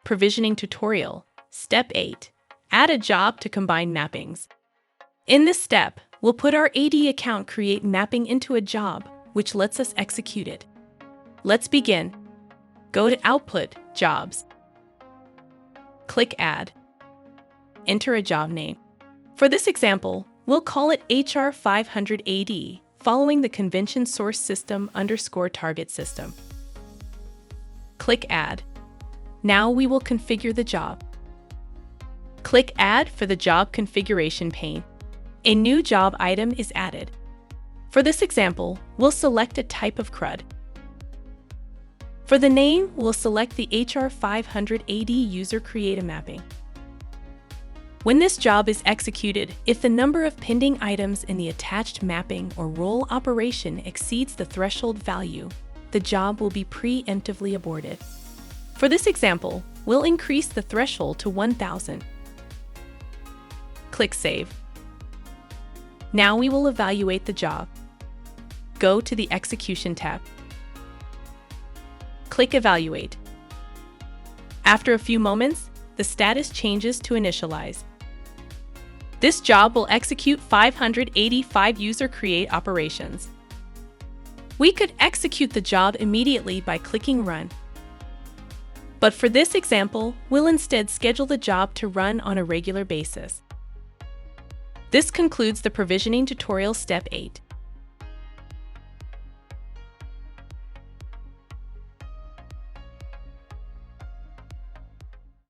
Provisioning tutorial. Step 8. Add a job to combine mappings. In this step, we'll put our AD account create mapping into a job, which lets us execute it. Let's begin. Go to Output, Jobs. Click Add. Enter a job name. For this example, we'll call it HR 500 AD, following the convention source system _ target system. Click Add. Now we will configure the job. Click Add for the job configuration pane. A new job item is added. For this example, we'll select a type of CRUD. For the name, we'll select the HR 500 AD user create a mapping. When this job is executed, if the number of pending items in the attached mapping or role operation exceeds the threshold value, the job will be preemptively aborted. For this example, we'll increase the threshold to 1,000. Click Save. Now we will evaluate the job. Go to the Execution tab. Click Evaluate. After a few moments, the status changes to Initialize. This job will execute 585 user create operations. We could execute the job immediately by clicking Run. But for this example, we'll instead schedule the job to run on a regular basis. This concludes the provisioning tutorial step 8.